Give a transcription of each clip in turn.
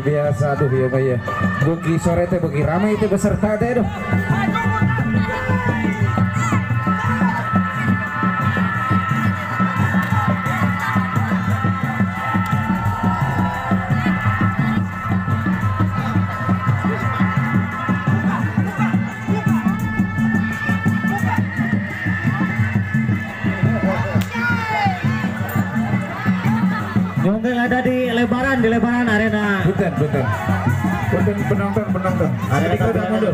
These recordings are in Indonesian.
biasa tuh ya Pak ya. Buki sore teh bagi ramai teh peserta teh doh. Yang ada di lebaran arena. Betul. Penonton. Arena Kita udah mundur.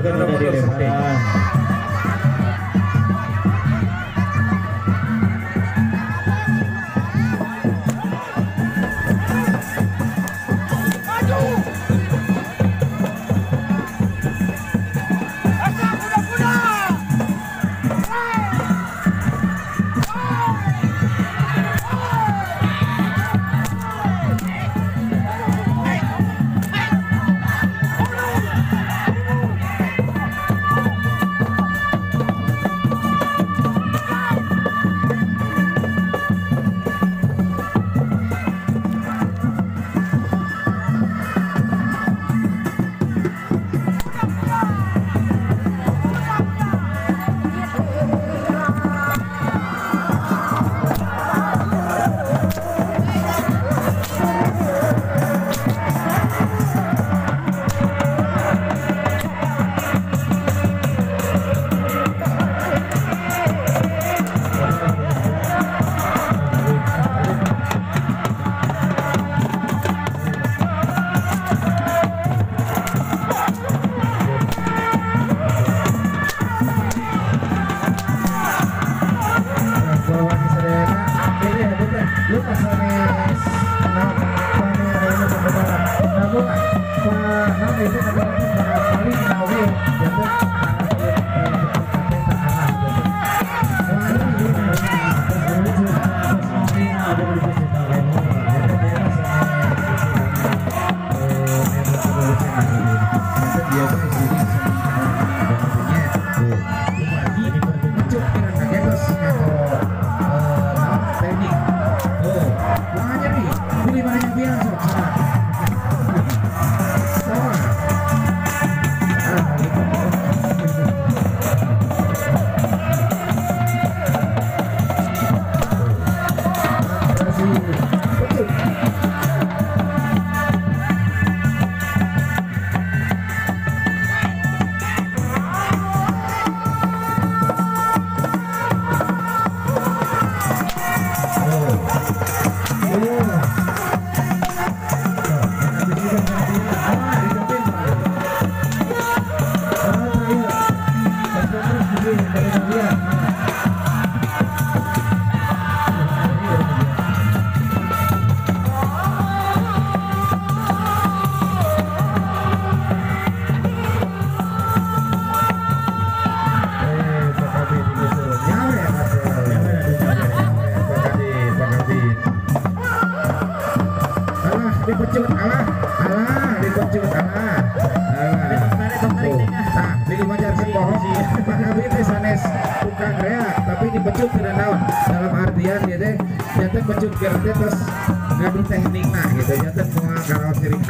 Dalam artian ya teh jantan pecut gerti terus ngadu teknik nah gitu jantan semua karaos siring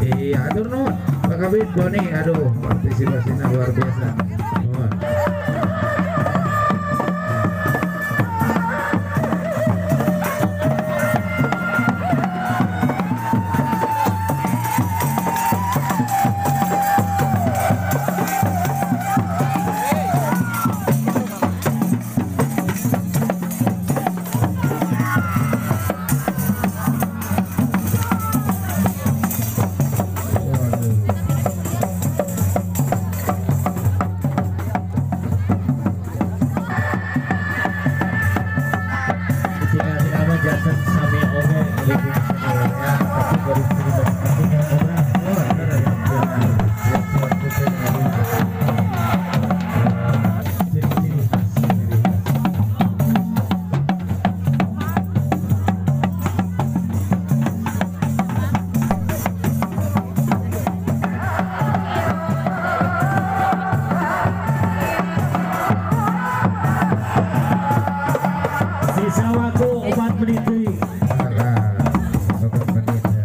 iya aduh nuhun Pak Kabid Boni aduh partisipasinya luar biasa. menit deui. Satu menit ya.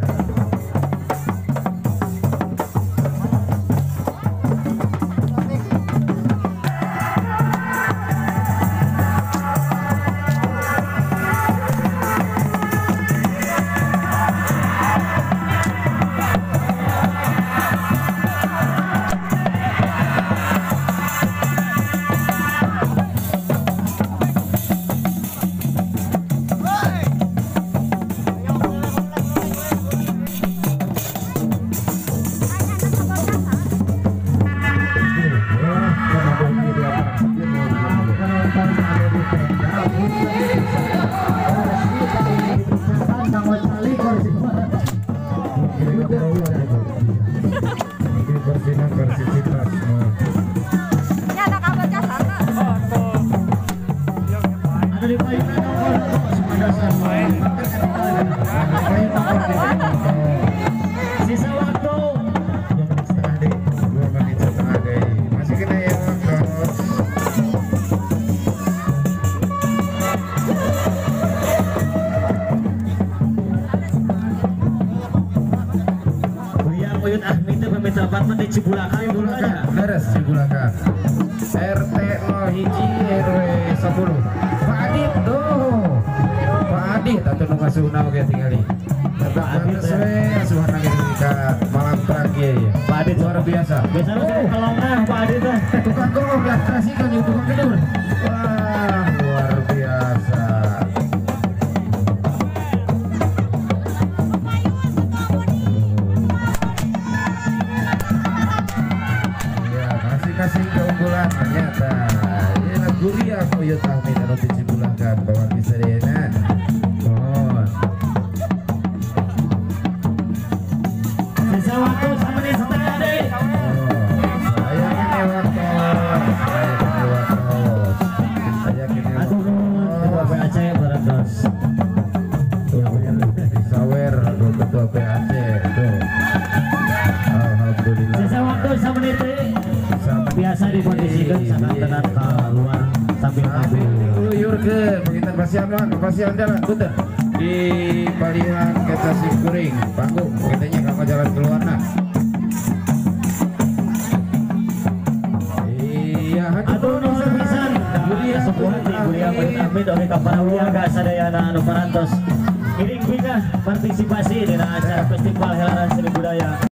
Sisa waktu 2 menit setengah deh. Masih kena ya Coach. Buya Uyut Ahmi itu meminta apartemen di Cibulakan dulu aja. Beres Cibulakan. RT 01 RW 10. Pak Adit tuh. Pak Adit atau nu ngasuna oge tingali. Tetap bagus we asuhan lagi kita malam terakhir ya. Pak Adit Luar biasa. biasanya saya tolong Pak Adit teh. Tukang golong lah kasih kan yuk tukang kedur. Wah luar biasa. Ya kasih keunggulan ternyata. Ya Guria Koyot Ahmed anu dicibulakan bahwa bisa dena. Mohon. Sisa waktu 1 menit setengah deh. Saya kini waktu. Aduh, ketua PAC Barados. Sawer ketua PAC tuh. Alhamdulillah. Sisa waktu 1 menit deh. Biasa dikondisikan sangat tenang keluar sambil ngambil. Yurgen, begitu pasian jalan, punten. Di palihan kita kuring, panggung, katanya kamu jalan keluar nah. Iya, Aduh nuhun pisan. Gulia sepuh hati Gulia Amit oge ka para warga sadayana anu parantos. Iring pindah partisipasi dina acara Festival Helaran Seni Budaya